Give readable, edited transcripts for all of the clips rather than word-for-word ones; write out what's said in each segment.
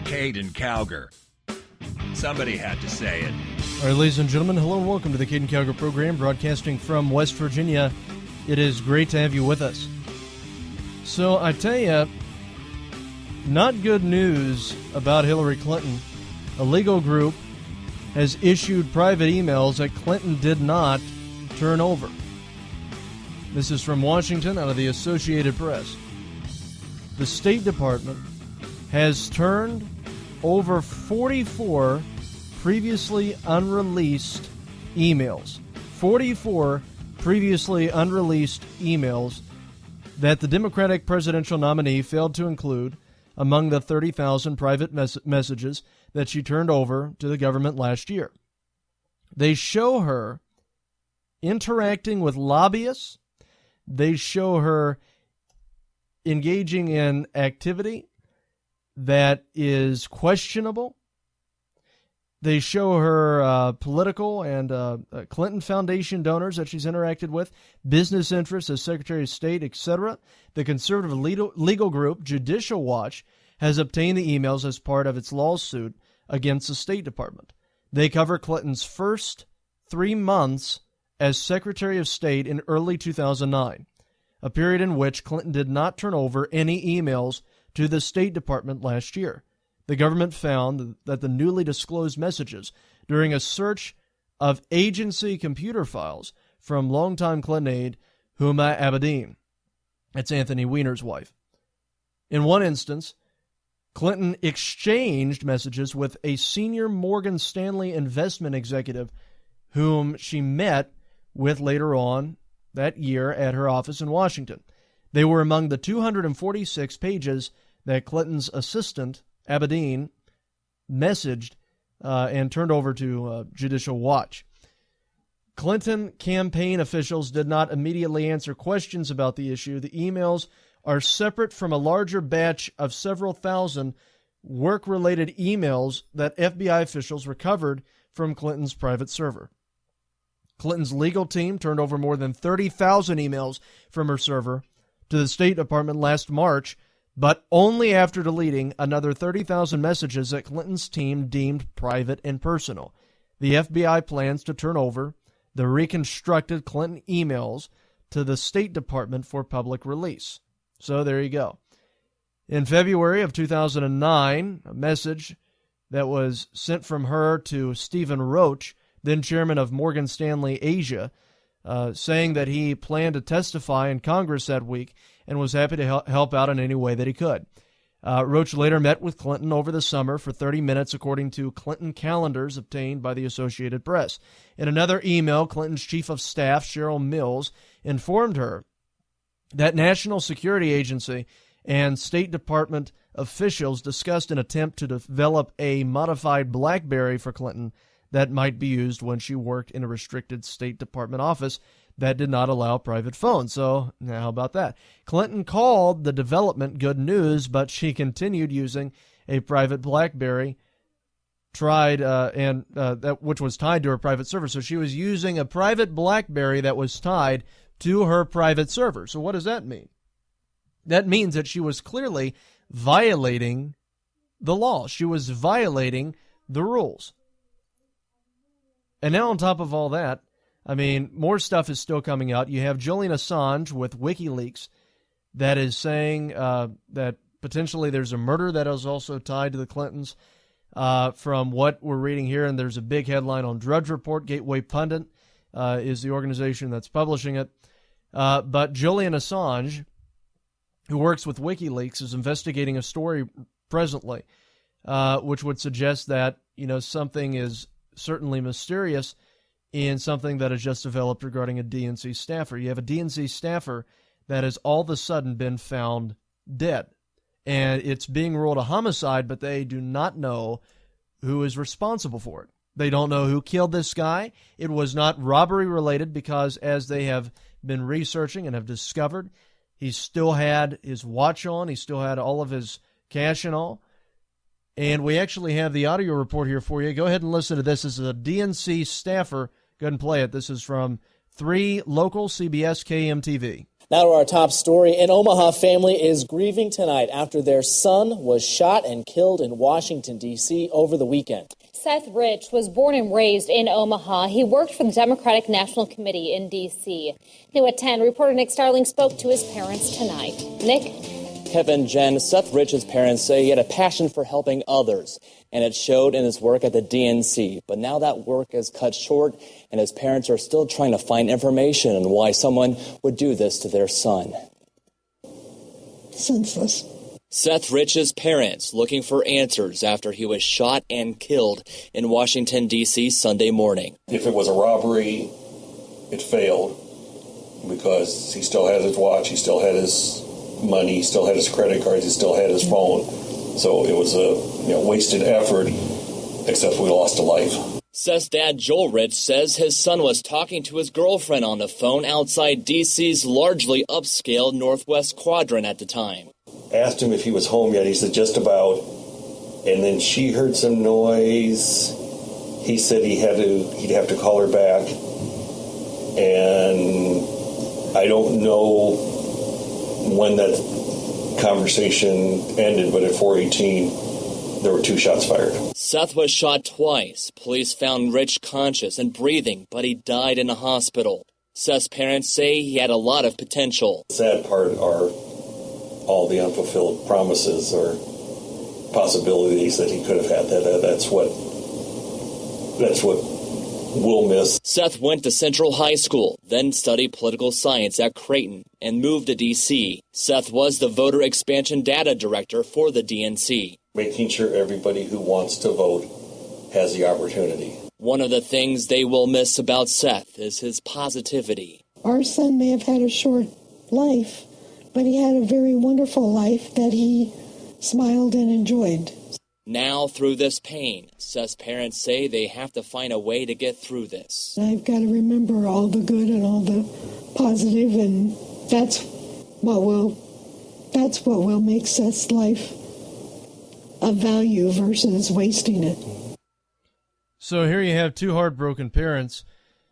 Caiden Cowger. Somebody had to say it. All right, ladies and gentlemen, hello and welcome to the Caiden Cowger program, broadcasting from West Virginia. It is great to have you with us. So I tell you, not good news about Hillary Clinton. A legal group has issued private emails that Clinton did not turn over. This is from Washington, out of the Associated Press. The State Department has turned over 44 previously unreleased emails. 44 previously unreleased emails that the Democratic presidential nominee failed to include among the 30,000 private messages that she turned over to the government last year. They show her interacting with lobbyists. They show her engaging in activity that is questionable. They show her political and Clinton Foundation donors that she's interacted with, business interests as Secretary of State, etc. The conservative legal group, Judicial Watch, has obtained the emails as part of its lawsuit against the State Department. They cover Clinton's first 3 months as Secretary of State in early 2009, a period in which Clinton did not turn over any emails to the State Department last year. The government found that the newly disclosed messages during a search of agency computer files from longtime Clinton aide Huma Abedin. That's Anthony Weiner's wife. In one instance, Clinton exchanged messages with a senior Morgan Stanley investment executive whom she met with later on that year at her office in Washington. They were among the 246 pages that Clinton's assistant, Abedin, messaged and turned over to Judicial Watch. Clinton campaign officials did not immediately answer questions about the issue. The emails are separate from a larger batch of several thousand work-related emails that FBI officials recovered from Clinton's private server. Clinton's legal team turned over more than 30,000 emails from her server to the State Department last March, but only after deleting another 30,000 messages that Clinton's team deemed private and personal. The FBI plans to turn over the reconstructed Clinton emails to the State Department for public release. So there you go. In February of 2009, a message that was sent from her to Stephen Roach, then chairman of Morgan Stanley Asia, saying that he planned to testify in Congress that week and was happy to help out in any way that he could. Roach later met with Clinton over the summer for 30 minutes, according to Clinton calendars obtained by the Associated Press. In another email, Clinton's chief of staff, Cheryl Mills, informed her that National Security Agency and State Department officials discussed an attempt to develop a modified BlackBerry for Clinton that might be used when she worked in a restricted State Department office that did not allow private phones. So, how about that? Clinton called the development good news, but she continued using a private BlackBerry which was tied to her private server. So she was using a private BlackBerry that was tied to her private server. So what does that mean? That means that she was clearly violating the law. She was violating the rules. And now on top of all that, I mean, more stuff is still coming out. You have Julian Assange with WikiLeaks that is saying that potentially there's a murder that is also tied to the Clintons. From what we're reading here, and there's a big headline on Drudge Report. Gateway Pundit is the organization that's publishing it. But Julian Assange, who works with WikiLeaks, is investigating a story presently, which would suggest that, something is certainly mysterious in something that has just developed regarding a DNC staffer. You have a DNC staffer that has all of a sudden been found dead. And it's being ruled a homicide, but they do not know who is responsible for it. They don't know who killed this guy. It was not robbery related because, as they have been researching and have discovered, he still had his watch on. He still had all of his cash and all. And we actually have the audio report here for you. Go ahead and listen to this. This is a DNC staffer. Go ahead and play it. This is from 3 local CBS KMTV. Now to our top story. An Omaha family is grieving tonight after their son was shot and killed in Washington, D.C. over the weekend. Seth Rich was born and raised in Omaha. He worked for the Democratic National Committee in D.C. New at 10, reporter Nick Starling spoke to his parents tonight. Nick? Kevin, Jen, Seth Rich's parents say he had a passion for helping others, and it showed in his work at the DNC. But now that work is cut short, and his parents are still trying to find information on why someone would do this to their son. Senseless. Seth Rich's parents looking for answers after he was shot and killed in Washington, D.C. Sunday morning. If it was a robbery, it failed because he still had his watch, he still had his money, he still had his credit cards, he still had his phone. So it was a wasted effort, except we lost a life. Seth's dad, Joel Rich, says his son was talking to his girlfriend on the phone outside D.C.'s largely upscale Northwest Quadrant at the time. Asked him if he was home yet. He said just about. And then she heard some noise. He said he'd have to call her back. And I don't know when that conversation ended, but at 4:18, there were 2 shots fired. Seth was shot twice. Police found Rich conscious and breathing, but he died in a hospital. Seth's parents say he had a lot of potential. The sad part are all the unfulfilled promises or possibilities that he could have had. That's what we'll miss. Seth went to Central High School, then studied political science at Caiden, and moved to D.C. Seth was the voter expansion data director for the DNC. Making sure everybody who wants to vote has the opportunity. One of the things they will miss about Seth is his positivity. Our son may have had a short life, but he had a very wonderful life that he smiled and enjoyed. Now, through this pain, Seth's parents say they have to find a way to get through this. I've got to remember all the good and all the positive, and that's what will make Seth's life of value versus wasting it. So here you have 2 heartbroken parents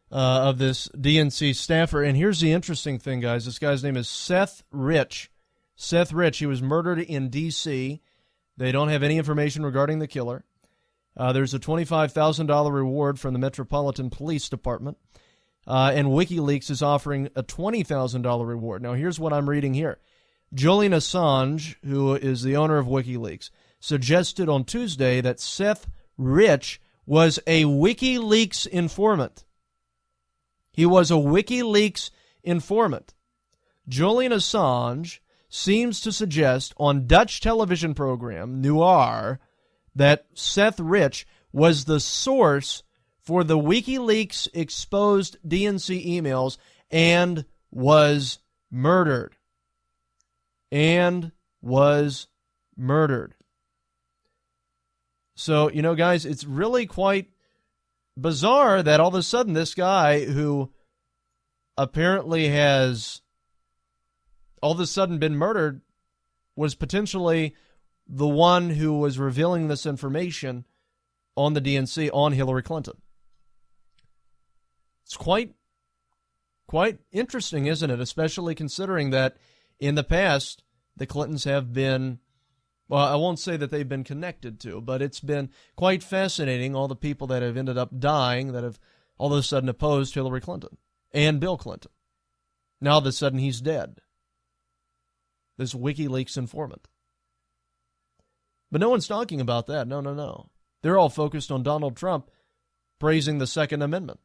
of this DNC staffer. And here's the interesting thing, guys. This guy's name is Seth Rich. Seth Rich, he was murdered in D.C. They don't have any information regarding the killer. There's a $25,000 reward from the Metropolitan Police Department. And WikiLeaks is offering a $20,000 reward. Now, here's what I'm reading here. Julian Assange, who is the owner of WikiLeaks, suggested on Tuesday that Seth Rich was a WikiLeaks informant. He was a WikiLeaks informant. Julian Assange seems to suggest on Dutch television program Noir that Seth Rich was the source for the WikiLeaks exposed DNC emails and was murdered. So, guys, it's really quite bizarre that all of a sudden this guy who apparently has all of a sudden been murdered was potentially the one who was revealing this information on the DNC on Hillary Clinton. It's quite interesting, isn't it? Especially considering that in the past, the Clintons have been, well, I won't say that they've been connected to, but it's been quite fascinating, all the people that have ended up dying that have all of a sudden opposed Hillary Clinton and Bill Clinton. Now all of a sudden he's dead. This WikiLeaks informant. But no one's talking about that. No. They're all focused on Donald Trump praising the Second Amendment.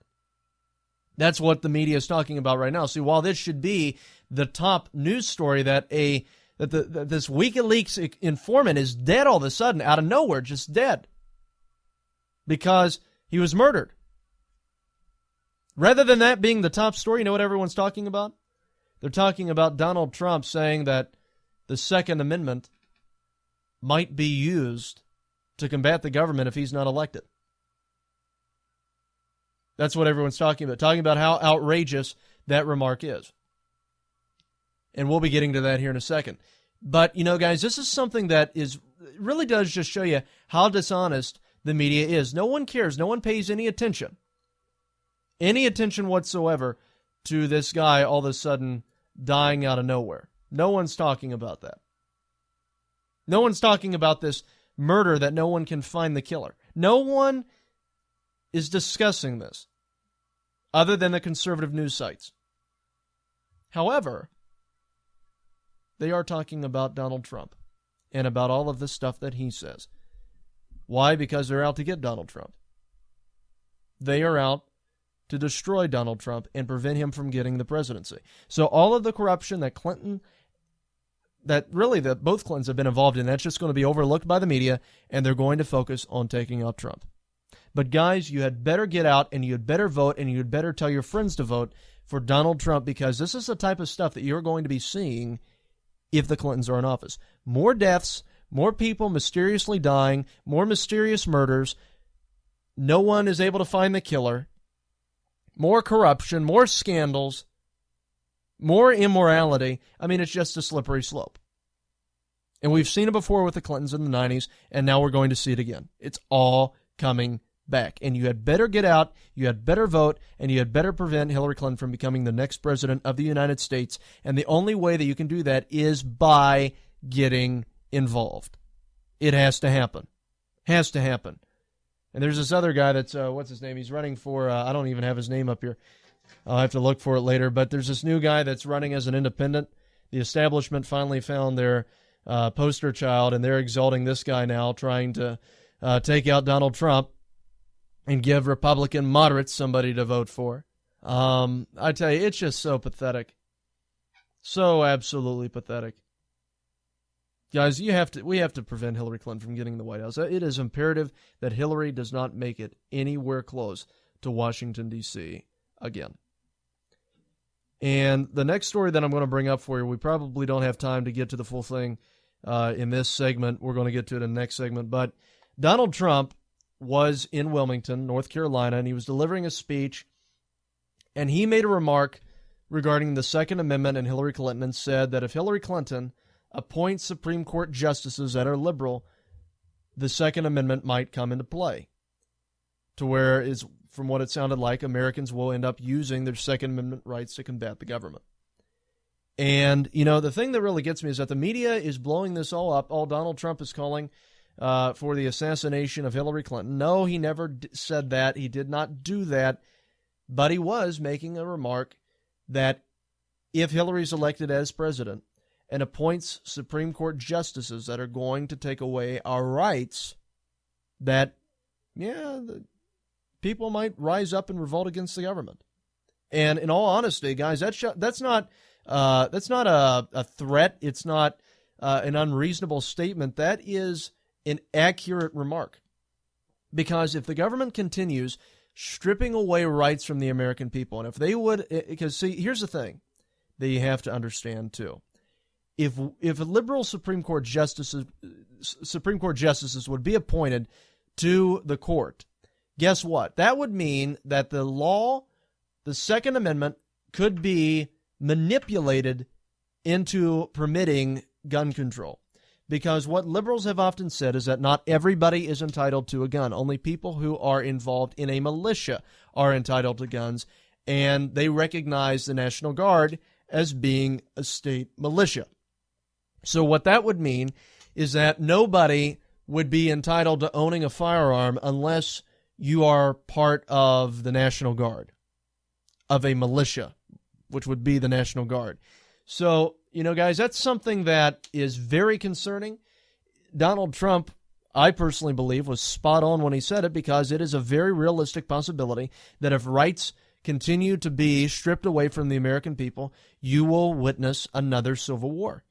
That's what the media is talking about right now. See, while this should be the top news story that this WikiLeaks informant is dead all of a sudden, out of nowhere, just dead, because he was murdered. Rather than that being the top story, you know what everyone's talking about? They're talking about Donald Trump saying that the Second Amendment might be used to combat the government if he's not elected. That's what everyone's talking about how outrageous that remark is. And we'll be getting to that here in a second. But, guys, this is something that really does just show you how dishonest the media is. No one cares. No one pays any attention whatsoever to this guy all of a sudden dying out of nowhere. No one's talking about that. No one's talking about this murder that no one can find the killer. No one is discussing this other than the conservative news sites. However, they are talking about Donald Trump and about all of this stuff that he says. Why? Because they're out to get Donald Trump. They are out to destroy Donald Trump and prevent him from getting the presidency. So all of the corruption that both Clintons have been involved in, that's just going to be overlooked by the media, and they're going to focus on taking out Trump. But guys, you had better get out and you had better vote and you had better tell your friends to vote for Donald Trump, because this is the type of stuff that you're going to be seeing if the Clintons are in office. More deaths, more people mysteriously dying, more mysterious murders. No one is able to find the killer. More corruption, more scandals, more immorality. I mean, it's just a slippery slope. And we've seen it before with the Clintons in the 90s, and now we're going to see it again. It's all coming back. And you had better get out, you had better vote, and you had better prevent Hillary Clinton from becoming the next president of the United States. And the only way that you can do that is by getting involved. It has to happen. Has to happen. And there's this other guy that's, what's his name? He's running for, I don't even have his name up here. I'll have to look for it later. But there's this new guy that's running as an independent. The establishment finally found their poster child, and they're exalting this guy now, trying to take out Donald Trump and give Republican moderates somebody to vote for. I tell you, it's just so pathetic. So absolutely pathetic. Guys, we have to prevent Hillary Clinton from getting the White House. It is imperative that Hillary does not make it anywhere close to Washington, D.C. again. And the next story that I'm going to bring up for you, we probably don't have time to get to the full thing in this segment. We're going to get to it in the next segment. But Donald Trump was in Wilmington, North Carolina, and he was delivering a speech, and he made a remark regarding the Second Amendment and Hillary Clinton, and said that if Hillary Clinton appoints Supreme Court justices that are liberal, the Second Amendment might come into play, to where, is from what it sounded like, Americans will end up using their Second Amendment rights to combat the government. And, you know, the thing that really gets me is that the media is blowing this all up. All Donald Trump is calling for the assassination of Hillary Clinton. No, he never said that. He did not do that. But he was making a remark that if Hillary's elected as president and appoints Supreme Court justices that are going to take away our rights, that, the people might rise up and revolt against the government. And in all honesty, guys, that's not a threat. It's not an unreasonable statement. That is an accurate remark. Because if the government continues stripping away rights from the American people, and if they would, because see, here's the thing that you have to understand too. If a liberal Supreme Court justices would be appointed to the court, guess what? That would mean that the law, the Second Amendment, could be manipulated into permitting gun control. Because what liberals have often said is that not everybody is entitled to a gun. Only people who are involved in a militia are entitled to guns, and they recognize the National Guard as being a state militia. So what that would mean is that nobody would be entitled to owning a firearm unless you are part of the National Guard, of a militia, which would be the National Guard. So, guys, that's something that is very concerning. Donald Trump, I personally believe, was spot on when he said it, because it is a very realistic possibility that if rights continue to be stripped away from the American people, you will witness another civil war.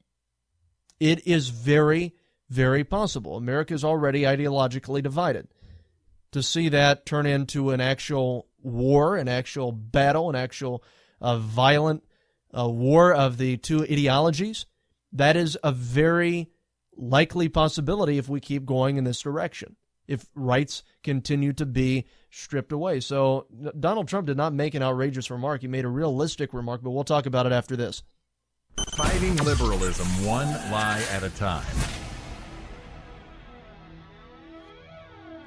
It is very, very possible. America is already ideologically divided. To see that turn into an actual war, an actual battle, an actual violent war of the two ideologies, that is a very likely possibility if we keep going in this direction, if rights continue to be stripped away. So Donald Trump did not make an outrageous remark. He made a realistic remark, but we'll talk about it after this. Fighting liberalism one lie at a time.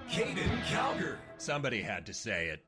Caiden Cowger. Somebody had to say it.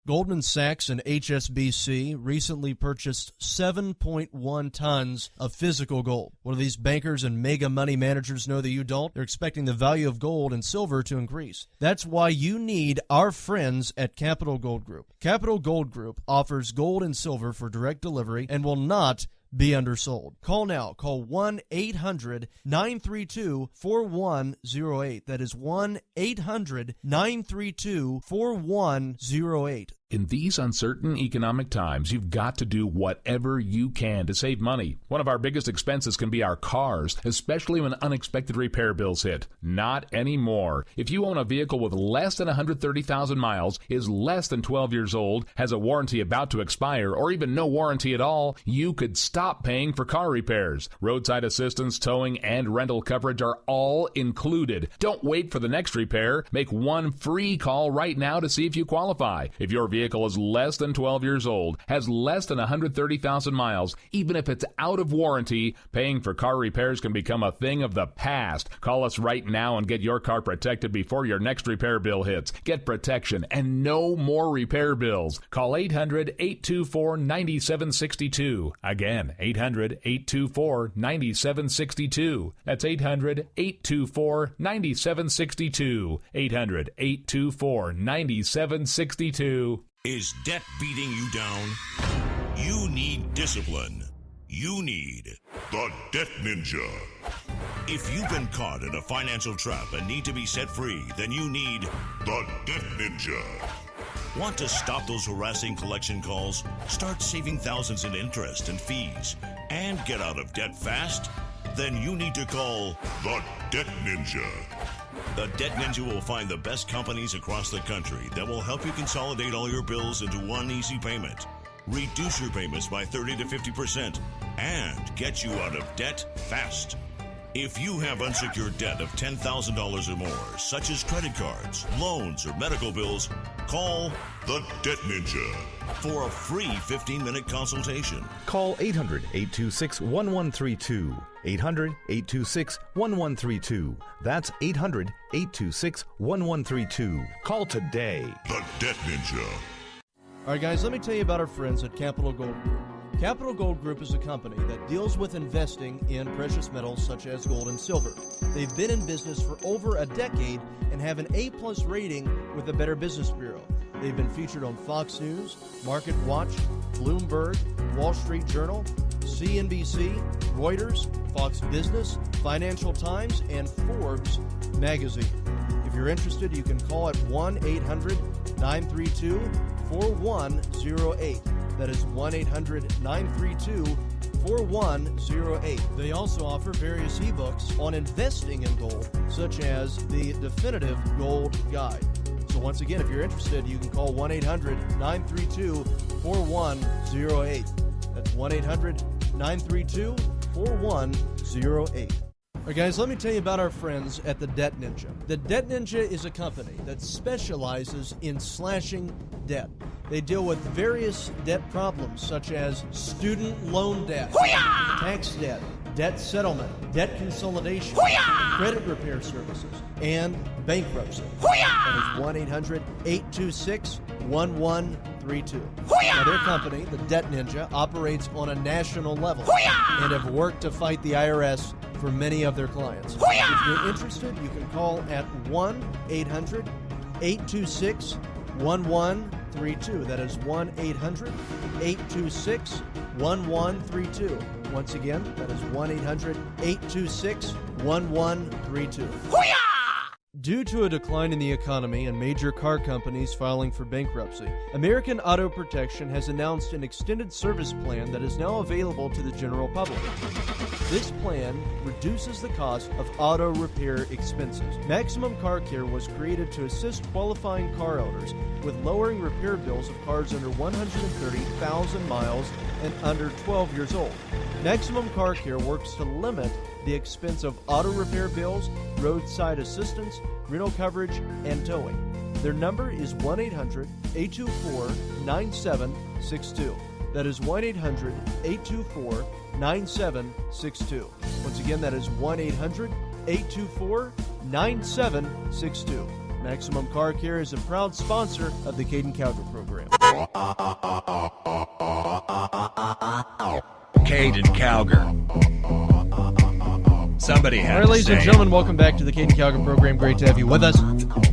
Goldman Sachs and HSBC recently purchased 7.1 tons of physical gold. What do these bankers and mega money managers know that you don't? They're expecting the value of gold and silver to increase. That's why you need our friends at Capital Gold Group. Capital Gold Group offers gold and silver for direct delivery and will not be undersold. Call now. Call 1-800-932-4108. That is 1-800-932-4108. In these uncertain economic times, you've got to do whatever you can to save money. One of our biggest expenses can be our cars, especially when unexpected repair bills hit. Not anymore. If you own a vehicle with less than 130,000 miles, is less than 12 years old, has a warranty about to expire, or even no warranty at all, you could stop paying for car repairs. Roadside assistance, towing, and rental coverage are all included. Don't wait for the next repair. Make one free call right now to see if you qualify. If your vehicle is less than 12 years old, has less than 130,000 miles, even if it's out of warranty, paying for car repairs can become a thing of the past. Call us right now and get your car protected before your next repair bill hits. Get protection and no more repair bills. Call 800-824-9762. Again, 800-824-9762. That's 800-824-9762. 800-824-9762. Is debt beating you down? You need discipline. You need the Debt Ninja. If you've been caught in a financial trap and need to be set free, then you need the Debt Ninja. Want to stop those harassing collection calls, start saving thousands in interest and fees, and get out of debt fast? Then you need to call the Debt Ninja. The Debt Ninja will find the best companies across the country that will help you consolidate all your bills into one easy payment, reduce your payments by 30 to 50%, and get you out of debt fast. If you have unsecured debt of $10,000 or more, such as credit cards, loans, or medical bills, call the Debt Ninja for a free 15-minute consultation. Call 800-826-1132. 800-826-1132. That's 800-826-1132. Call today. The Debt Ninja. All right, guys, let me tell you about our friends at Capital Gold Group. Capital Gold Group is a company that deals with investing in precious metals such as gold and silver. They've been in business for over a decade and have an A-plus rating with the Better Business Bureau. They've been featured on Fox News, Market Watch, Bloomberg, Wall Street Journal, CNBC, Reuters, Fox Business, Financial Times, and Forbes magazine. If you're interested, you can call at 1-800-932-4108. That is 1-800-932-4108. They also offer various ebooks on investing in gold, such as the Definitive Gold Guide. So once again, if you're interested, you can call 1-800-932-4108. That's 1-800-932-4108. All right, guys, let me tell you about our friends at the Debt Ninja. The Debt Ninja is a company that specializes in slashing debt. They deal with various debt problems such as student loan debt, tax debt, debt settlement, debt consolidation, credit repair services, and bankruptcy. That is 1-800-826-1132. Now, their company, the Debt Ninja, operates on a national level and have worked to fight the IRS for many of their clients. If you're interested, you can call at 1-800-826-1132. That is 1-800-826-1132. Once again, that is 1-800-826-1132. Due to a decline in the economy and major car companies filing for bankruptcy, American Auto Protection has announced an extended service plan that is now available to the general public. This plan reduces the cost of auto repair expenses. Maximum Car Care was created to assist qualifying car owners with lowering repair bills of cars under 130,000 miles and under 12 years old. Maximum Car Care works to limit the expense of auto repair bills, roadside assistance, rental coverage, and towing. Their number is 1-800-824-9762. That is 1-800-824-9762. Once again, that is 1-800-824-9762. Maximum Car Care is a proud sponsor of the Caiden Cowger program. Caiden Cowger. Somebody had All right, to ladies say and gentlemen, welcome back to the Caiden Cowger program. Great to have you with us.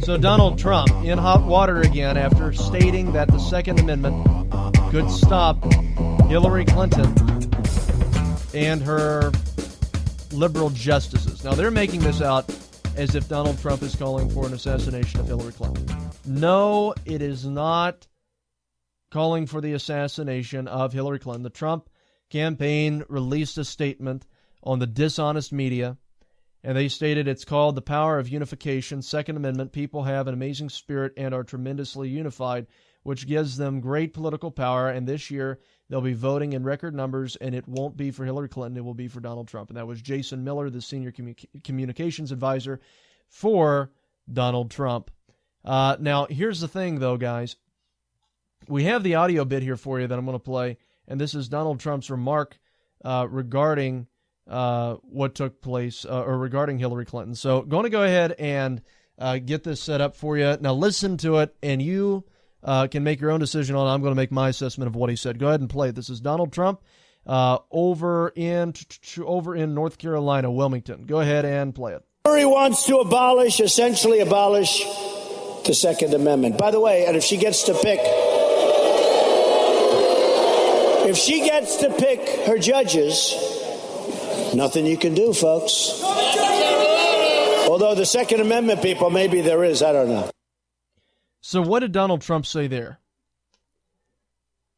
So Donald Trump in hot water again after stating that the Second Amendment could stop Hillary Clinton and her liberal justices. Now, they're making this out as if Donald Trump is calling for an assassination of Hillary Clinton. No, it is not calling for the assassination of Hillary Clinton. The Trump campaign released a statement on the dishonest media, and they stated it's called the power of unification, Second Amendment. People have an amazing spirit and are tremendously unified, which gives them great political power, and this year they'll be voting in record numbers, and it won't be for Hillary Clinton, it will be for Donald Trump. And that was Jason Miller, the senior communications advisor for Donald Trump. Now, here's the thing, though, guys. We have the audio bit here for you that I'm going to play, and this is Donald Trump's remark regarding what took place, or regarding Hillary Clinton. So, going to go ahead and get this set up for you. Now, listen to it, and you can make your own decision on it. I'm going to make my assessment of what he said. Go ahead and play it. This is Donald Trump over in North Carolina, Wilmington. Go ahead and play it. Hillary wants to essentially abolish the Second Amendment. By the way, and if she gets to pick her judges, nothing you can do, folks. Although the Second Amendment people, maybe there is, I don't know. So what did Donald Trump say there?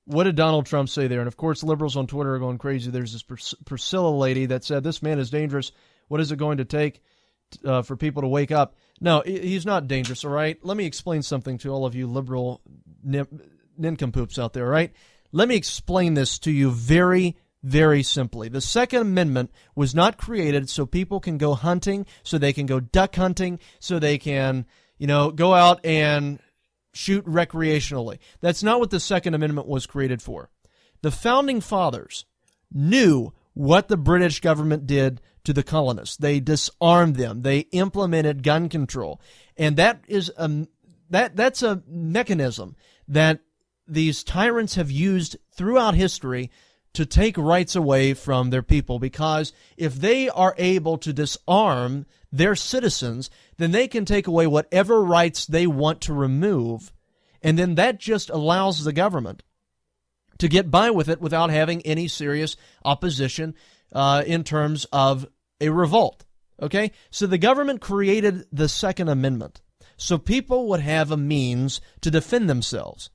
What did Donald Trump say there? And, of course, liberals on Twitter are going crazy. There's this Priscilla lady that said, this man is dangerous. What is it going to take for people to wake up? No, he's not dangerous, all right? Let me explain something to all of you liberal nincompoops out there, all right? Let me explain this to you very, very simply. The Second Amendment was not created so people can go hunting, so they can go duck hunting, so they can, go out and shoot recreationally. That's not what the Second Amendment was created for. The Founding Fathers knew what the British government did to the colonists. They disarmed them. They implemented gun control. And that is that's a mechanism that these tyrants have used throughout history to take rights away from their people, because if they are able to disarm their citizens, then they can take away whatever rights they want to remove, and then that just allows the government to get by with it without having any serious opposition in terms of a revolt. Okay? So the government created the Second Amendment so people would have a means to defend themselves.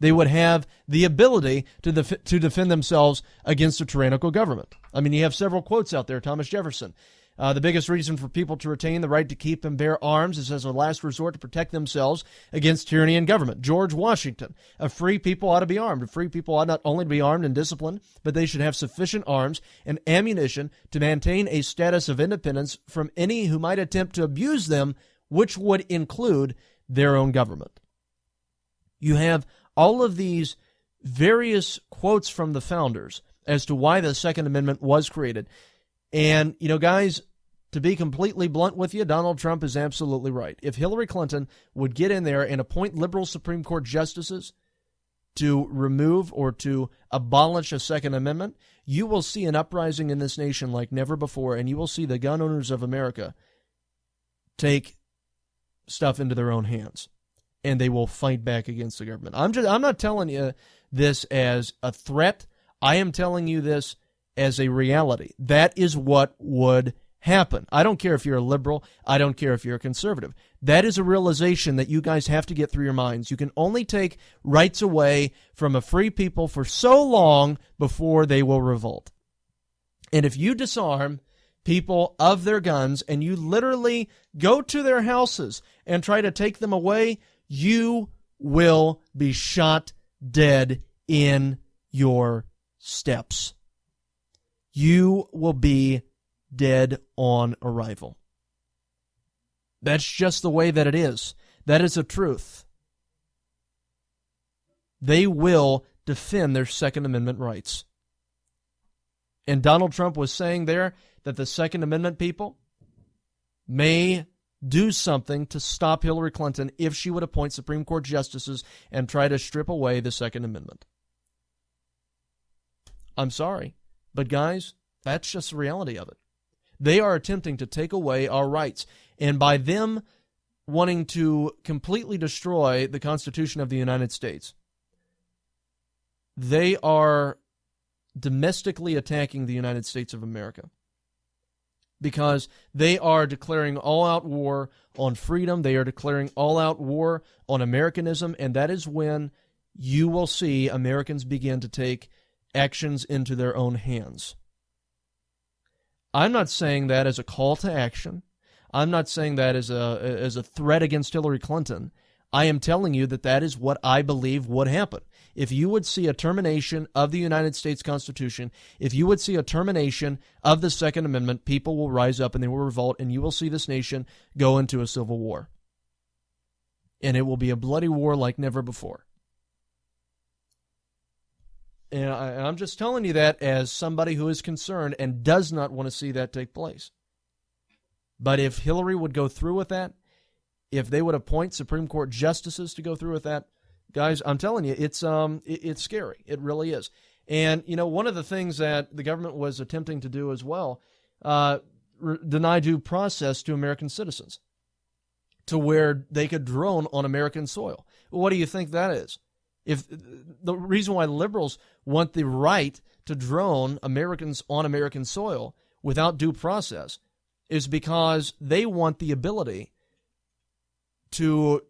They would have the ability to defend themselves against a tyrannical government. I mean, you have several quotes out there. Thomas Jefferson, the biggest reason for people to retain the right to keep and bear arms is as a last resort to protect themselves against tyranny and government. George Washington, a free people ought to be armed. A free people ought not only to be armed and disciplined, but they should have sufficient arms and ammunition to maintain a status of independence from any who might attempt to abuse them, which would include their own government. You have all of these various quotes from the founders as to why the Second Amendment was created. And, guys, to be completely blunt with you, Donald Trump is absolutely right. If Hillary Clinton would get in there and appoint liberal Supreme Court justices to remove or to abolish a Second Amendment, you will see an uprising in this nation like never before, and you will see the gun owners of America take stuff into their own hands, and they will fight back against the government. I'm not telling you this as a threat. I am telling you this as a reality. That is what would happen. I don't care if you're a liberal. I don't care if you're a conservative. That is a realization that you guys have to get through your minds. You can only take rights away from a free people for so long before they will revolt. And if you disarm people of their guns and you literally go to their houses and try to take them away, you will be shot dead in your steps. You will be dead on arrival. That's just the way that it is. That is the truth. They will defend their Second Amendment rights. And Donald Trump was saying there that the Second Amendment people may do something to stop Hillary Clinton if she would appoint Supreme Court justices and try to strip away the Second Amendment. I'm sorry, but guys, that's just the reality of it. They are attempting to take away our rights, and by them wanting to completely destroy the Constitution of the United States, they are domestically attacking the United States of America, because they are declaring all-out war on freedom. They are declaring all-out war on Americanism, and that is when you will see Americans begin to take actions into their own hands. I'm not saying that as a call to action. I'm not saying that as a threat against Hillary Clinton. I am telling you that that is what I believe would happen. If you would see a termination of the United States Constitution, if you would see a termination of the Second Amendment, people will rise up and they will revolt, and you will see this nation go into a civil war. And it will be a bloody war like never before. And I'm just telling you that as somebody who is concerned and does not want to see that take place. But if Hillary would go through with that, if they would appoint Supreme Court justices to go through with that, guys, I'm telling you, it's scary. It really is. And, you know, one of the things that the government was attempting to do as well, deny due process to American citizens to where they could drone on American soil. Well, what do you think that is? If the reason why liberals want the right to drone Americans on American soil without due process is because they want the ability to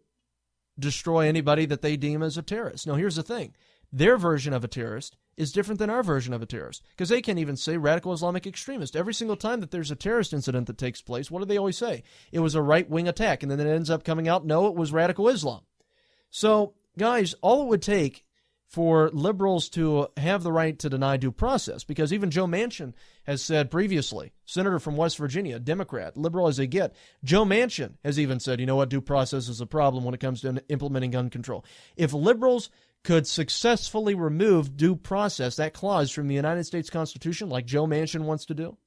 destroy anybody that they deem as a terrorist. Now, here's the thing. Their version of a terrorist is different than our version of a terrorist, because they can even say radical Islamic extremist. Every single time that there's a terrorist incident that takes place, what do they always say? It was a right-wing attack, and then it ends up coming out, no, it was radical Islam. So, guys, all it would take for liberals to have the right to deny due process, because even Joe Manchin has said previously, senator from West Virginia, Democrat, liberal as they get, Joe Manchin has even said, you know what, due process is a problem when it comes to implementing gun control. If liberals could successfully remove due process, that clause, from the United States Constitution, like Joe Manchin wants to do,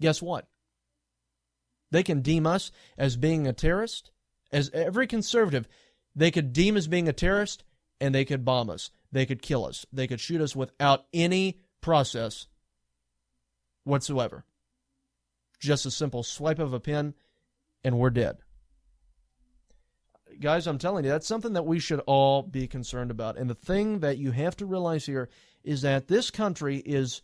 guess what? They can deem us as being a terrorist, as every conservative, they could deem as being a terrorist, and they could bomb us. They could kill us. They could shoot us without any process whatsoever. Just a simple swipe of a pen, and we're dead. Guys, I'm telling you, that's something that we should all be concerned about. And the thing that you have to realize here is that this country is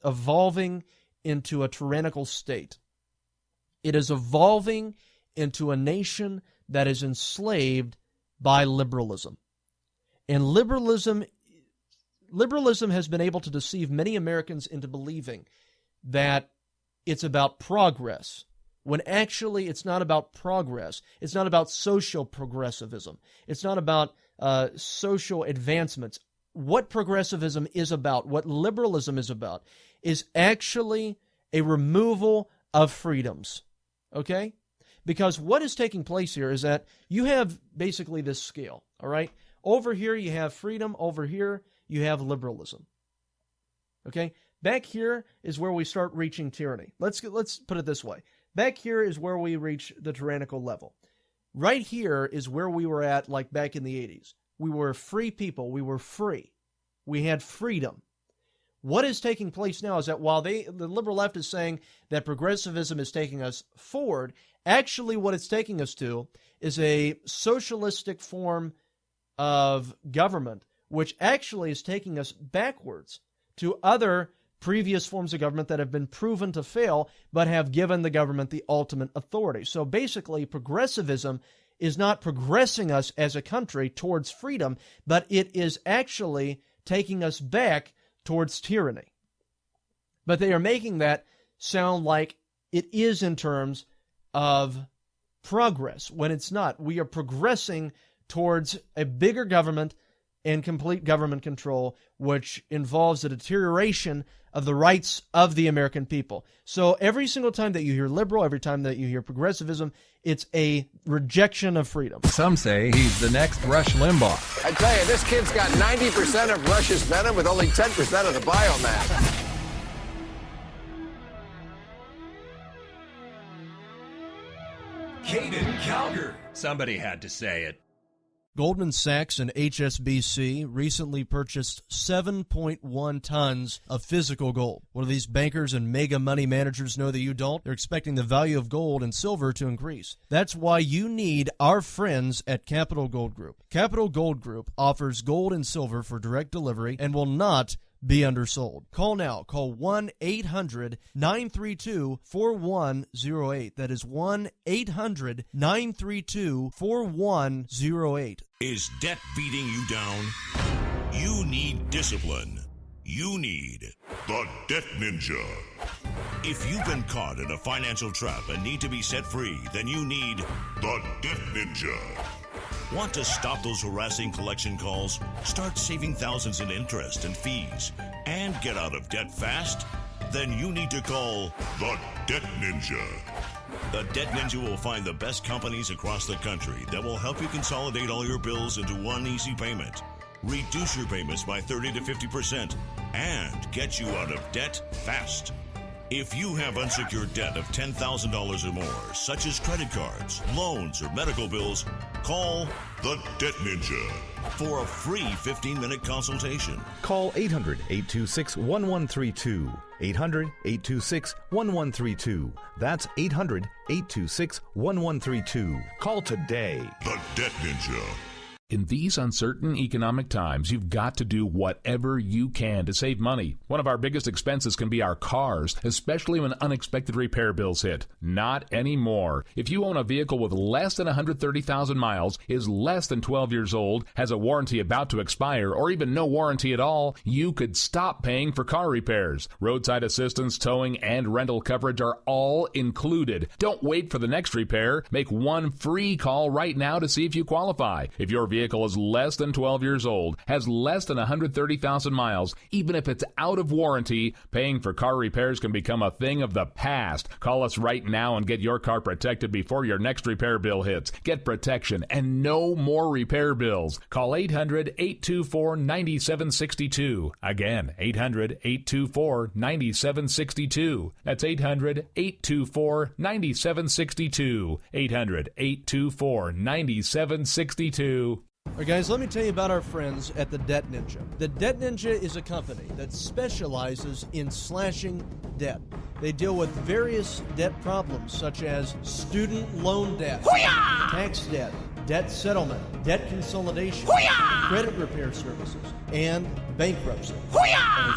evolving into a tyrannical state. It is evolving into a nation that is enslaved by liberalism. And liberalism has been able to deceive many Americans into believing that it's about progress, when actually it's not about progress. It's not about social progressivism. It's not about social advancements. What progressivism is about, what liberalism is about, is actually a removal of freedoms. Okay? Because what is taking place here is that you have basically this scale, all right? Over here you have freedom, over here you have liberalism. Okay? Back here is where we start reaching tyranny. Let's put it this way. Back here is where we reach the tyrannical level. Right here is where we were at, like back in the 80s. We were free people. We were free. We had freedom. What is taking place now is that while the liberal left is saying that progressivism is taking us forward, actually what it's taking us to is a socialistic form of government, which actually is taking us backwards to other previous forms of government that have been proven to fail, but have given the government the ultimate authority. So basically, progressivism is not progressing us as a country towards freedom, but it is actually taking us back towards tyranny. But they are making that sound like it is in terms of progress, when it's not. We are progressing towards a bigger government and complete government control, which involves the deterioration of the rights of the American people. So every single time that you hear liberal, every time that you hear progressivism, it's a rejection of freedom. Some say he's the next Rush Limbaugh. I tell you, this kid's got 90% of Rush's venom with only 10% of the biomass. Somebody had to say it. Goldman Sachs and HSBC recently purchased 7.1 tons of physical gold. What do these bankers and mega money managers know that you don't? They're expecting the value of gold and silver to increase. That's why you need our friends at Capital Gold Group. Capital Gold Group offers gold and silver for direct delivery and will not be undersold. Call now. Call 1-800-932-4108. That is 1-800-932-4108. Is debt beating you down? You need discipline. You need the Debt Ninja. If you've been caught in a financial trap and need to be set free, then you need the Debt Ninja. Want to stop those harassing collection calls? Start saving thousands in interest and fees and get out of debt fast? Then you need to call the Debt Ninja. The Debt Ninja will find the best companies across the country that will help you consolidate all your bills into one easy payment, reduce your payments by 30 to 50%, and get you out of debt fast. If you have unsecured debt of $10,000 or more, such as credit cards, loans, or medical bills, call the Debt Ninja for a free 15-minute consultation. Call 800-826-1132. 800-826-1132. That's 800-826-1132. Call today. The Debt Ninja. In these uncertain economic times, you've got to do whatever you can to save money. One of our biggest expenses can be our cars, especially when unexpected repair bills hit. Not anymore. If you own a vehicle with less than 130,000 miles, is less than 12 years old, has a warranty about to expire, or even no warranty at all, you could stop paying for car repairs. Roadside assistance, towing, and rental coverage are all included. Don't wait for the next repair. Make one free call right now to see if you qualify. If your vehicle is less than 12 years old, has less than 130,000 miles, even if it's out of warranty, paying for car repairs can become a thing of the past. Call us right now and get your car protected before your next repair bill hits. Get protection and no more repair bills. Call 800-824-9762. Again, 800-824-9762. That's 800-824-9762. 800-824-9762. All right, guys, let me tell you about our friends at the Debt Ninja. The Debt Ninja is a company that specializes in slashing debt. They deal with various debt problems such as student loan debt, tax debt, debt settlement, debt consolidation, credit repair services, and bankruptcy. That is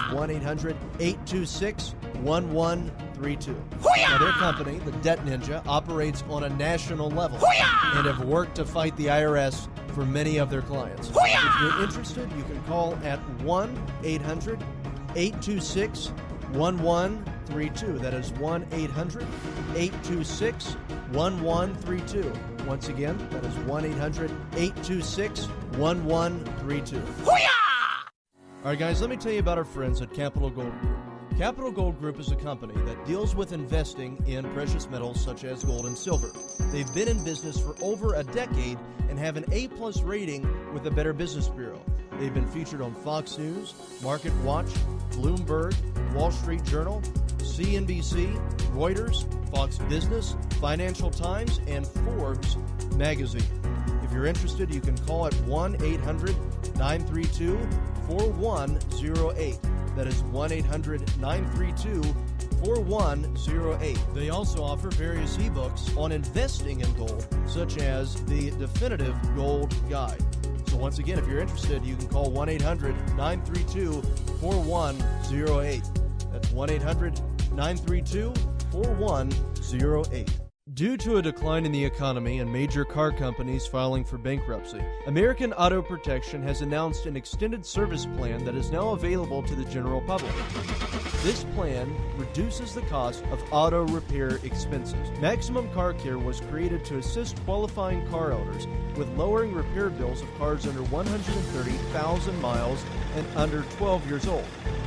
1-800-826-1132. Now, their company, the Debt Ninja, operates on a national level and have worked to fight the IRS for many of their clients. If you're interested, you can call at 1-800-826-1132. That is 1-800-826-1132. Once again, that is 1-800-826-1132. All right, guys, let me tell you about our friends at Capital Gold Group. Capital Gold Group is a company that deals with investing in precious metals such as gold and silver. They've been in business for over a decade and have an A-plus rating with the Better Business Bureau. They've been featured on Fox News, Market Watch, Bloomberg, Wall Street Journal, CNBC, Reuters, Fox Business, Financial Times, and Forbes magazine. If you're interested, you can call at 1-800-932-4108. That is 1-800-932-4108. They also offer various ebooks on investing in gold, such as the Definitive Gold Guide. So once again, if you're interested, you can call 1-800-932-4108. That's 1-800-932-4108. Due to a decline in the economy and major car companies filing for bankruptcy, American Auto Protection has announced an extended service plan that is now available to the general public. This plan reduces the cost of auto repair expenses. Maximum Car Care was created to assist qualifying car owners with lowering repair bills of cars under 130,000 miles and under 12 years old.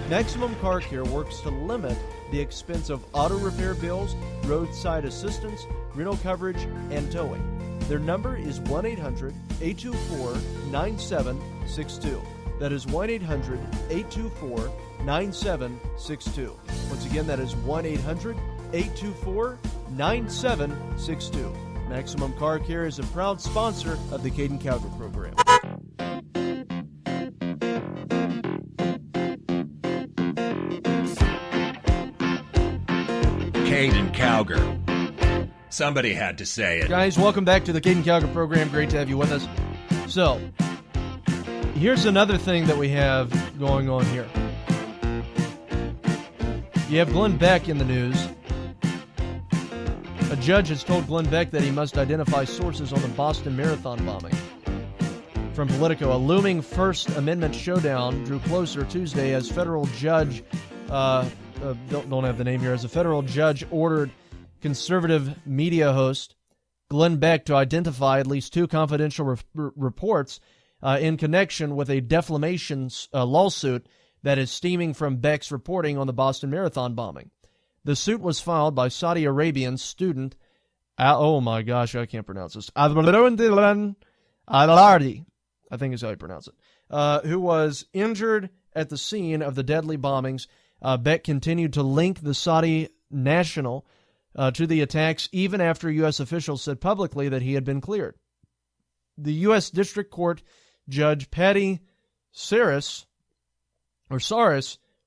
Maximum Car Care works to limit the expense of auto repair bills, roadside assistance, rental coverage, and towing. Their number is 1-800-824-9762. That is 1-800-824-9762. Once again, that is 1-800-824-9762. Maximum Car Care is a proud sponsor of the Caiden Cowger program. Caiden Cowger. Somebody had to say it. Guys, welcome back to the Caiden Cowger program. Great to have you with us. So, here's another thing that we have going on here. You have Glenn Beck in the news. A judge has told Glenn Beck that he must identify sources on the Boston Marathon bombing. From Politico, a looming First Amendment showdown drew closer Tuesday as federal judge, don't have the name here, as a federal judge ordered conservative media host Glenn Beck to identify at least two confidential reports in connection with a defamation lawsuit that is stemming from Beck's reporting on the Boston Marathon bombing. The suit was filed by Saudi Arabian student, oh my gosh, I can't pronounce this, Al-Ardi, I think is how you pronounce it, who was injured at the scene of the deadly bombings. Beck continued to link the Saudi national to the attacks even after U.S. officials said publicly that he had been cleared. The U.S. District Court Judge Patty Saris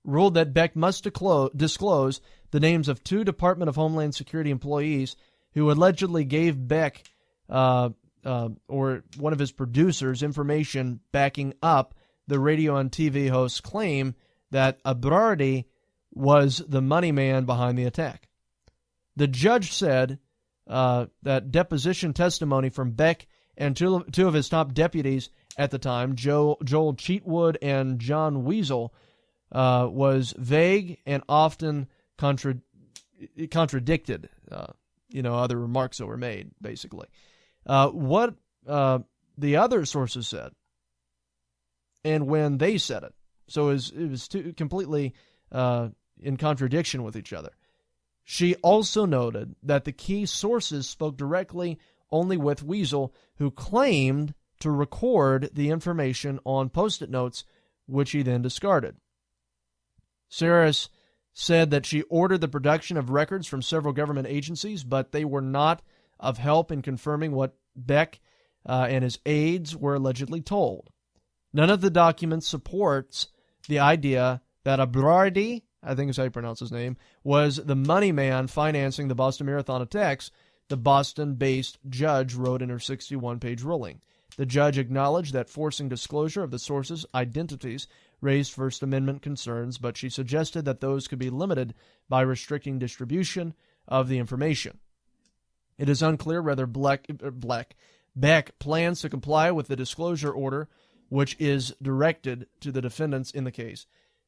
ruled that Beck must disclose the names of two Department of Homeland Security employees who allegedly gave Beck or one of his producers information backing up the radio and TV host's claim that Abrardi was the money man behind the attack. The judge said that deposition testimony from Beck and two of his top deputies at the time, Joel Cheatwood and John Weasel, was vague and often contradicted, other remarks that were made, basically. What the other sources said, and when they said it, so it was completely in contradiction with each other. She also noted that the key sources spoke directly only with Weasel, who claimed to record the information on Post-it notes, which he then discarded. Saris said that she ordered the production of records from several government agencies, but they were not of help in confirming what Beck and his aides were allegedly told. None of the documents supports the idea that Abrardi, I think is how you pronounce his name, was the money man financing the Boston Marathon attacks, the Boston-based judge wrote in her 61-page ruling. The judge acknowledged that forcing disclosure of the sources' identities raised First Amendment concerns, but she suggested that those could be limited by restricting distribution of the information. It is unclear whether Beck plans to comply with the disclosure order, which is directed to the defendants in the case.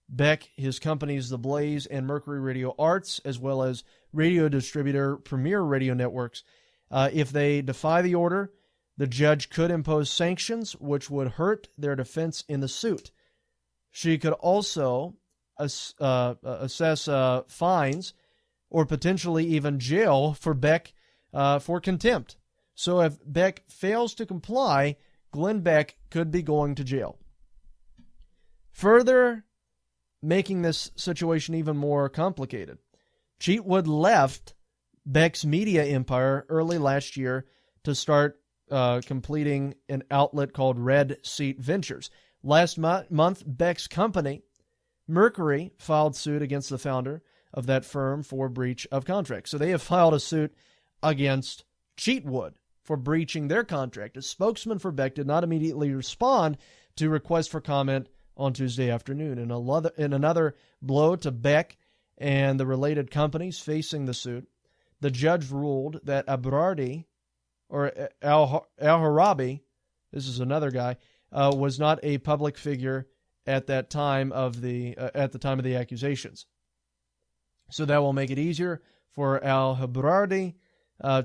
Beck, his companies The Blaze and Mercury Radio Arts, as well as radio distributor Premier Radio Networks. If they defy the order, the judge could impose sanctions which would hurt their defense in the suit. She could also assess fines or potentially even jail for Beck for contempt. So if Beck fails to comply, Glenn Beck could be going to jail. Further making this situation even more complicated, Cheatwood left Beck's media empire early last year to start completing an outlet called Red Seat Ventures. Last month, Beck's company, Mercury, filed suit against the founder of that firm for breach of contract. So they have filed a suit against Cheatwood for breaching their contract. A spokesman for Beck did not immediately respond to requests for comment on Tuesday afternoon. In another blow to Beck and the related companies facing the suit, the judge ruled that Abrardi, or Al-Harabi, this is another guy, was not a public figure at that time of the accusations. So that will make it easier for Al-Harabi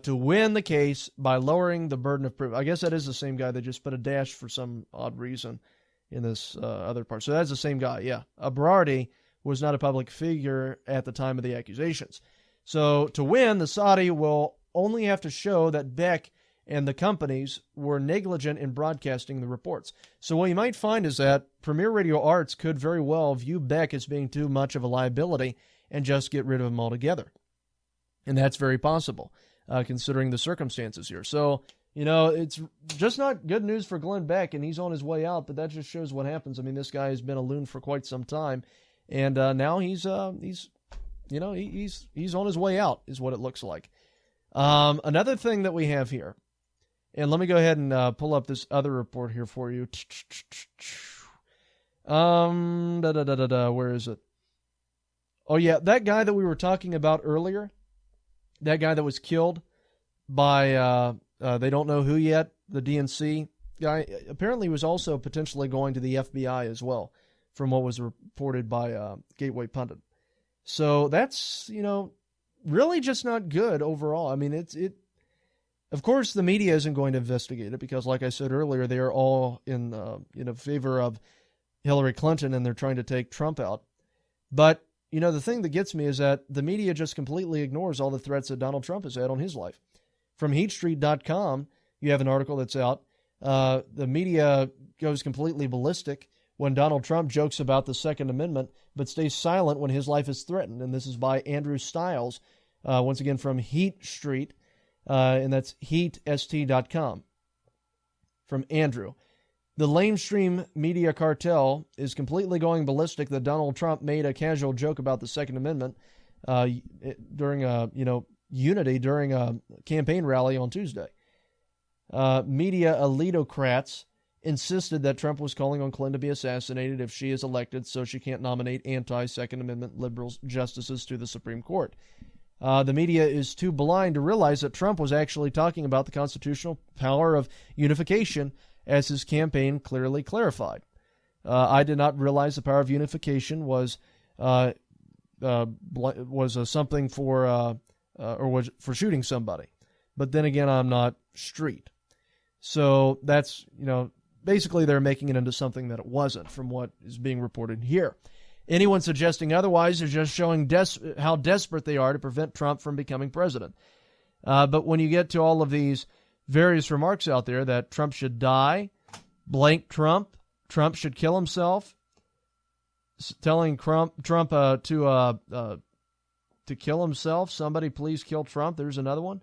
to win the case by lowering the burden of proof. I guess that is the same guy. They just put a dash for some odd reason in this other part. So that's the same guy, yeah. Abrardi was not a public figure at the time of the accusations. So to win, the Saudi will only have to show that Beck and the companies were negligent in broadcasting the reports. So what you might find is that Premier Radio Arts could very well view Beck as being too much of a liability and just get rid of him altogether. And that's very possible. considering the circumstances here. So, it's just not good news for Glenn Beck, and he's on his way out, but that just shows what happens. I mean, this guy has been a loon for quite some time, and now he's on his way out, is what it looks like. Another thing that we have here, and let me go ahead and pull up this other report here for you. Where is it? Oh, yeah, that guy that we were talking about earlier, that guy that was killed by, they don't know who yet, the DNC guy, apparently was also potentially going to the FBI as well, from what was reported by Gateway Pundit. So that's, really just not good overall. I mean, of course, the media isn't going to investigate it because, like I said earlier, they are all in favor of Hillary Clinton, and they're trying to take Trump out. But, the thing that gets me is that the media just completely ignores all the threats that Donald Trump has had on his life. From HeatStreet.com, you have an article that's out. The media goes completely ballistic when Donald Trump jokes about the Second Amendment, but stays silent when his life is threatened. And this is by Andrew Stiles, once again from Heat Street, and that's heatst.com. From Andrew. The lamestream media cartel is completely going ballistic that Donald Trump made a casual joke about the Second Amendment during a campaign rally on Tuesday. Media elitocrats insisted that Trump was calling on Clinton to be assassinated if she is elected, so she can't nominate anti-Second Amendment liberal justices to the Supreme Court. The media is too blind to realize that Trump was actually talking about the constitutional power of unification, as his campaign clearly clarified. I did not realize the power of unification was something for or was for shooting somebody. But then again, I'm not street. So that's, basically they're making it into something that it wasn't from what is being reported here. Anyone suggesting otherwise is just showing how desperate they are to prevent Trump from becoming president. But when you get to all of these various remarks out there that Trump should die, blank Trump should kill himself, telling Trump to kill himself, somebody please kill Trump, there's another one.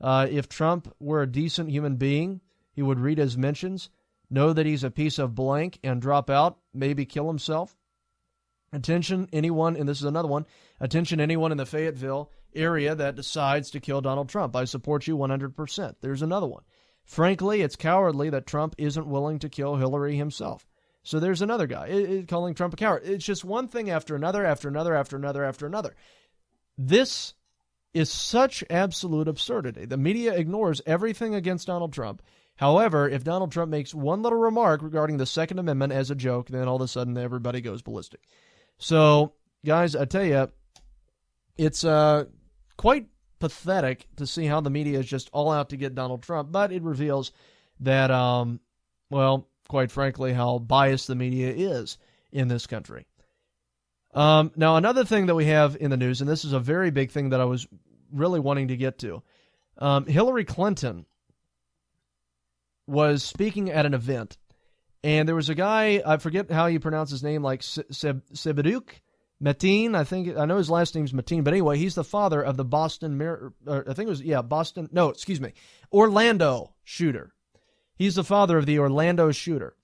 If Trump were a decent human being, he would read his mentions, know that he's a piece of blank, and drop out, maybe kill himself. Attention anyone, and this is another one, attention anyone in the Fayetteville area that decides to kill Donald Trump. I support you 100%. There's another one. Frankly, it's cowardly that Trump isn't willing to kill Hillary himself. So there's another guy calling Trump a coward. It's just one thing after another, after another, after another, after another. This is such absolute absurdity. The media ignores everything against Donald Trump. However, if Donald Trump makes one little remark regarding the Second Amendment as a joke, then all of a sudden everybody goes ballistic. So, guys, I tell you, it's quite pathetic to see how the media is just all out to get Donald Trump, but it reveals that, quite frankly, how biased the media is in this country. Now, another thing that we have in the news, and this is a very big thing that I was really wanting to get to, Hillary Clinton was speaking at an event, and there was a guy, I forget how you pronounce his name, like Sebaduk Mateen, I know his last name's Mateen, but anyway, he's the father of the Orlando shooter. He's the father of the Orlando shooter.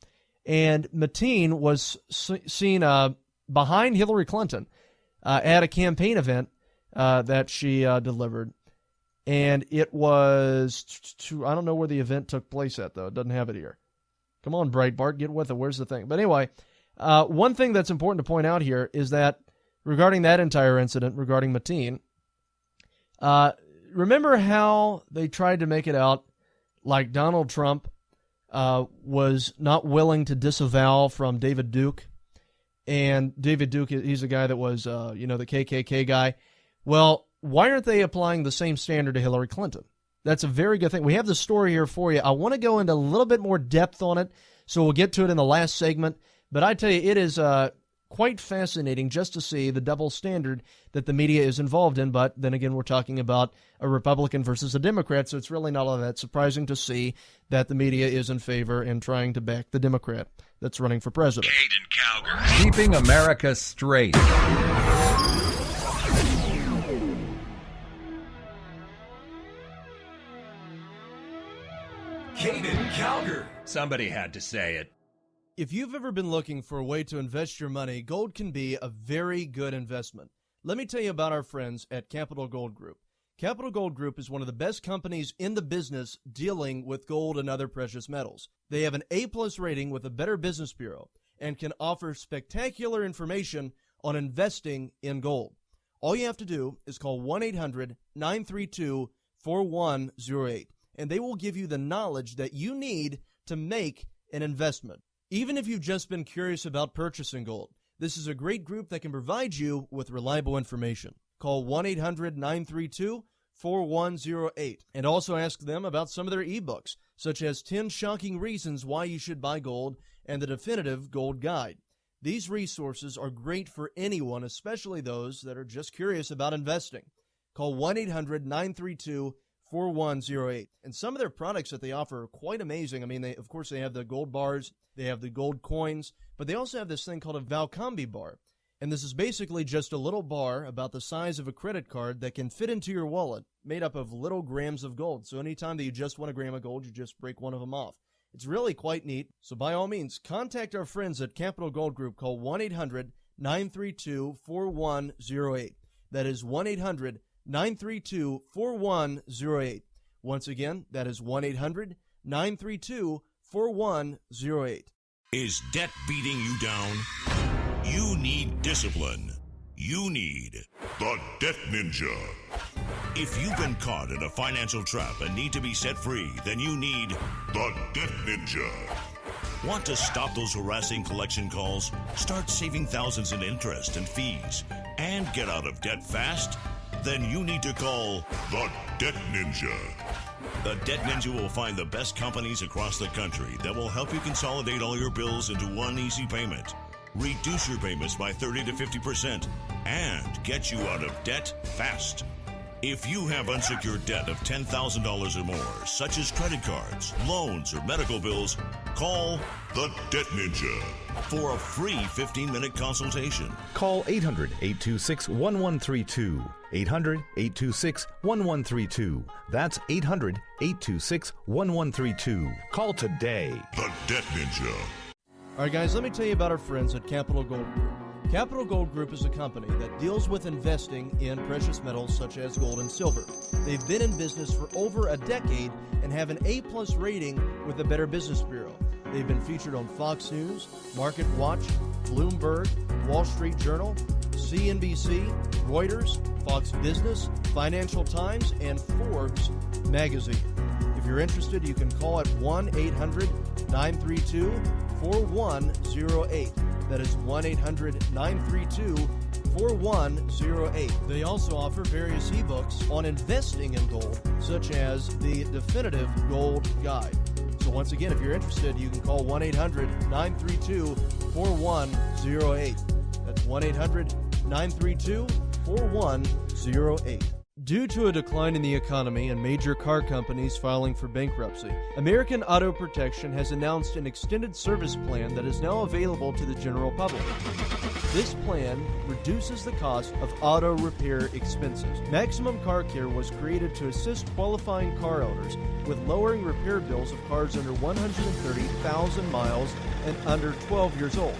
And Mateen was seen behind Hillary Clinton at a campaign event that she delivered. And it was, I don't know where the event took place at, though. It doesn't have it here. Come on, Breitbart, get with it. Where's the thing? But anyway, one thing that's important to point out here is that regarding that entire incident, regarding Mateen, remember how they tried to make it out like Donald Trump was not willing to disavow from David Duke? And David Duke, he's a guy that was, the KKK guy. Well, why aren't they applying the same standard to Hillary Clinton? That's a very good thing. We have the story here for you. I want to go into a little bit more depth on it, so we'll get to it in the last segment. But I tell you, it is quite fascinating just to see the double standard that the media is involved in. But then again, we're talking about a Republican versus a Democrat, so it's really not all that surprising to see that the media is in favor and trying to back the Democrat that's running for president. Caiden Cowger. Keeping America straight. Somebody had to say it. If you've ever been looking for a way to invest your money, gold can be a very good investment. Let me tell you about our friends at Capital Gold Group. Capital Gold Group is one of the best companies in the business dealing with gold and other precious metals. They have an A-plus rating with the Better Business Bureau and can offer spectacular information on investing in gold. All you have to do is call 1-800-932-4108, and they will give you the knowledge that you need to make an investment. Even if you've just been curious about purchasing gold, this is a great group that can provide you with reliable information. Call 1-800-932-4108 and also ask them about some of their ebooks, such as 10 Shocking Reasons Why You Should Buy Gold and the Definitive Gold Guide. These resources are great for anyone, especially those that are just curious about investing. Call 1-800-932-4108. And some of their products that they offer are quite amazing. I mean, they have the gold bars, they have the gold coins, but they also have this thing called a Valcambi bar. And this is basically just a little bar about the size of a credit card that can fit into your wallet, made up of little grams of gold. So anytime that you just want a gram of gold, you just break one of them off. It's really quite neat. So by all means, contact our friends at Capital Gold Group. Call 1-800-932-4108. That is 1-800-932-4108. Once again, that is 1-800-932-4108. Is debt beating you down? You need discipline. You need the Debt Ninja. If you've been caught in a financial trap and need to be set free, then you need the Debt Ninja. Want to stop those harassing collection calls, start saving thousands in interest and fees, and get out of debt fast? Then you need to call the Debt Ninja. The Debt Ninja will find the best companies across the country that will help you consolidate all your bills into one easy payment, reduce your payments by 30 to 50%, and get you out of debt fast. If you have unsecured debt of $10,000 or more, such as credit cards, loans, or medical bills, call the Debt Ninja for a free 15-minute consultation. Call 800-826-1132. 800-826-1132. That's 800-826-1132. Call today. The Debt Ninja. All right, guys, let me tell you about our friends at Capital Gold Group. Capital Gold Group is a company that deals with investing in precious metals such as gold and silver. They've been in business for over a decade and have an A-plus rating with the Better Business Bureau. They've been featured on Fox News, Market Watch, Bloomberg, Wall Street Journal, CNBC, Reuters, Fox Business, Financial Times, and Forbes magazine. If you're interested, you can call at 1-800-932-4108. That is 1-800-932-4108. They also offer various ebooks on investing in gold, such as the Definitive Gold Guide. So once again, if you're interested, you can call 1-800-932-4108. That's 1-800-932-4108. Due to a decline in the economy and major car companies filing for bankruptcy, American Auto Protection has announced an extended service plan that is now available to the general public. This plan reduces the cost of auto repair expenses. Maximum Car Care was created to assist qualifying car owners with lowering repair bills of cars under 130,000 miles and under 12 years old.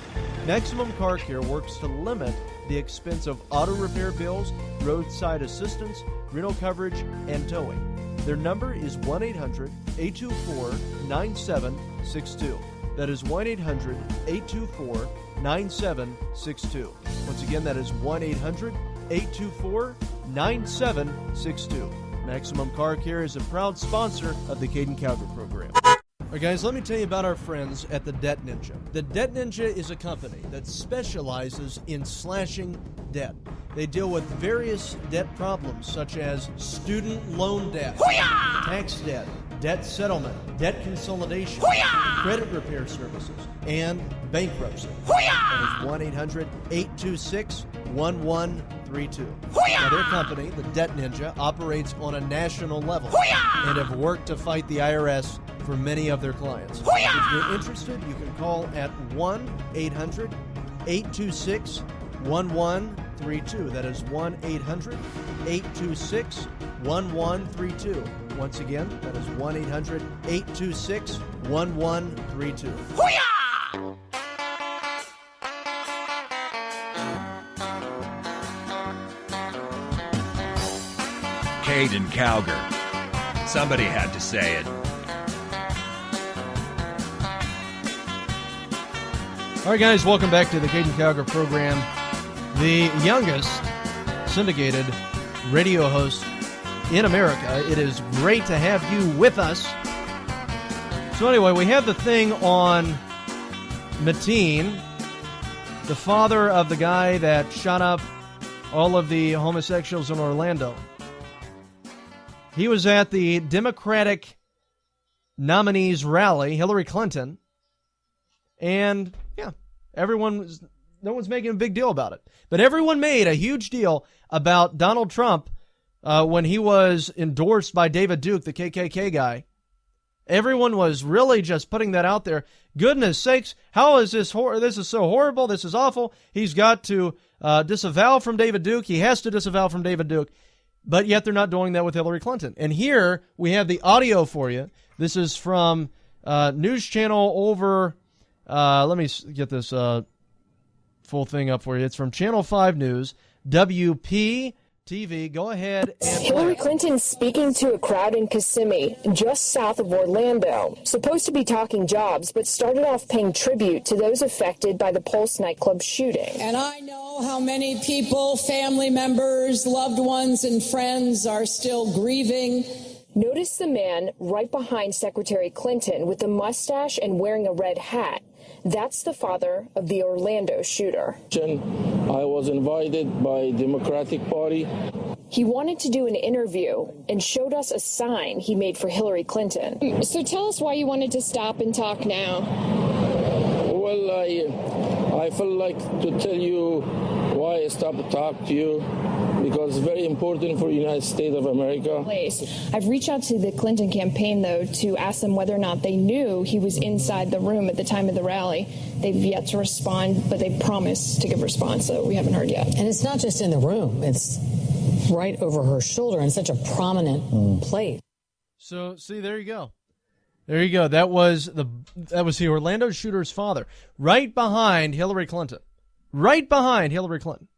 Maximum Car Care works to limit the expense of auto repair bills, roadside assistance, rental coverage, and towing. Their number is 1-800-824-9762. That is 1-800-824-9762. Once again, that is 1-800-824-9762. Maximum Car Care is a proud sponsor of the Caiden Cowger program. All right, guys, let me tell you about our friends at the Debt Ninja. The Debt Ninja is a company that specializes in slashing debt. They deal with various debt problems such as student loan debt, tax debt, debt settlement, debt consolidation, credit repair services, and bankruptcy. That is 1-800-826-1132. Now, their company, the Debt Ninja, operates on a national level and have worked to fight the IRS for many of their clients. If you're interested, you can call at 1-800-826-1132. That is 1-800-826-1132. Once again, that is 1-800-826-1132. Hoo-yah! Caiden Cowger. Somebody had to say it. All right, guys, welcome back to the Caiden Cowger program. The youngest syndicated radio host in America. It is great to have you with us. So anyway, we have the thing on Mateen, the father of the guy that shot up all of the homosexuals in Orlando. He was at the Democratic nominees rally, Hillary Clinton, and yeah, no one's making a big deal about it. But everyone made a huge deal about Donald Trump when he was endorsed by David Duke, the KKK guy. Everyone was really just putting that out there. Goodness sakes, how is this? This is so horrible. This is awful. He's got to disavow from David Duke. He has to disavow from David Duke. But yet they're not doing that with Hillary Clinton. And here we have the audio for you. This is from News Channel over... let me get this full thing up for you. It's from Channel 5 News, WP-TV. Go ahead and Hillary Clinton speaking to a crowd in Kissimmee, just south of Orlando. Supposed to be talking jobs, but started off paying tribute to those affected by the Pulse nightclub shooting. And I know how many people, family members, loved ones, and friends are still grieving. Notice the man right behind Secretary Clinton with the mustache and wearing a red hat. That's the father of the Orlando shooter. I was invited by Democratic Party. He wanted to do an interview and showed us a sign he made for Hillary Clinton. So tell us why you wanted to stop and talk now. Well, I felt like to tell you why I stopped to talk to you, because it's very important for the United States of America. I've reached out to the Clinton campaign, though, to ask them whether or not they knew he was inside the room at the time of the rally. They've yet to respond, but they promised to give a response, so we haven't heard yet. And it's not just in the room. It's right over her shoulder in such a prominent place. So, see, there you go. There you go. That was the Orlando shooter's father, right behind Hillary Clinton. Right behind Hillary Clinton.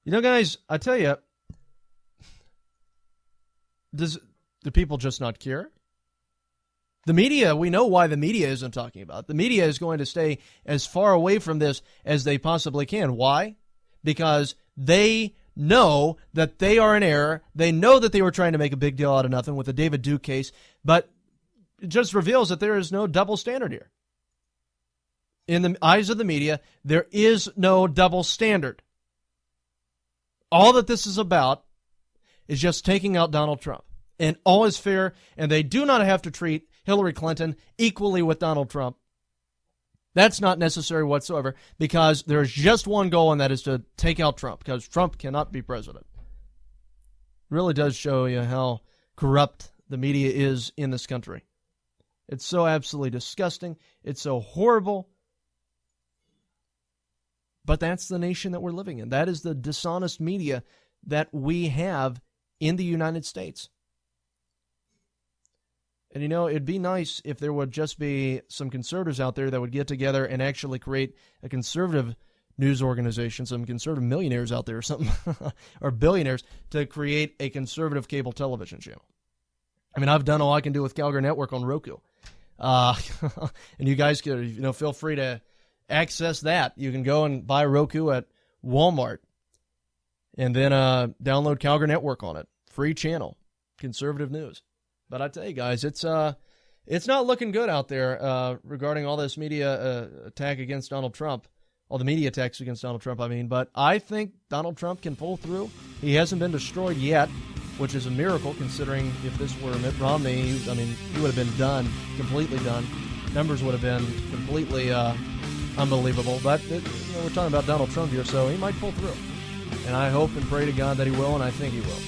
You know, guys, I tell you, do people just not care? The media, we know why the media isn't talking about it. The media is going to stay as far away from this as they possibly can. Why? Because they know that they are in error. They know that they were trying to make a big deal out of nothing with the David Duke case, but it just reveals that there is no double standard here. In the eyes of the media, there is no double standard. All that this is about is just taking out Donald Trump. And all is fair, and they do not have to treat Hillary Clinton equally with Donald Trump. That's not necessary whatsoever, because there is just one goal, and that is to take out Trump, because Trump cannot be president. It really does show you how corrupt the media is in this country. It's so absolutely disgusting. It's so horrible. But that's the nation that we're living in. That is the dishonest media that we have in the United States. And, you know, it'd be nice if there would just be some conservatives out there that would get together and actually create a conservative news organization, some conservative millionaires out there or something, or billionaires, to create a conservative cable television channel. I mean, I've done all I can do with Cowger Network on Roku. And you guys could, you know, feel free to access that. You can go and buy Roku at Walmart and then download Cowger Network on it. Free channel, conservative news. But I tell you guys, it's not looking good out there regarding all this media attack against Donald Trump. All the media attacks against Donald Trump, I mean. But I think Donald Trump can pull through. He hasn't been destroyed yet, which is a miracle considering if this were Mitt Romney, he would have been done, completely done. Numbers would have been completely unbelievable. But we're talking about Donald Trump here, so he might pull through. And I hope and pray to God that he will, and I think he will.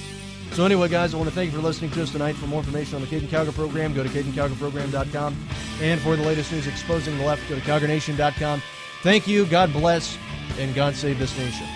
So anyway, guys, I want to thank you for listening to us tonight. For more information on the Caiden Cowger program, go to CaidenCowgerProgram.com. And for the latest news exposing the left, go to CowgerNation.com. Thank you, God bless, and God save this nation.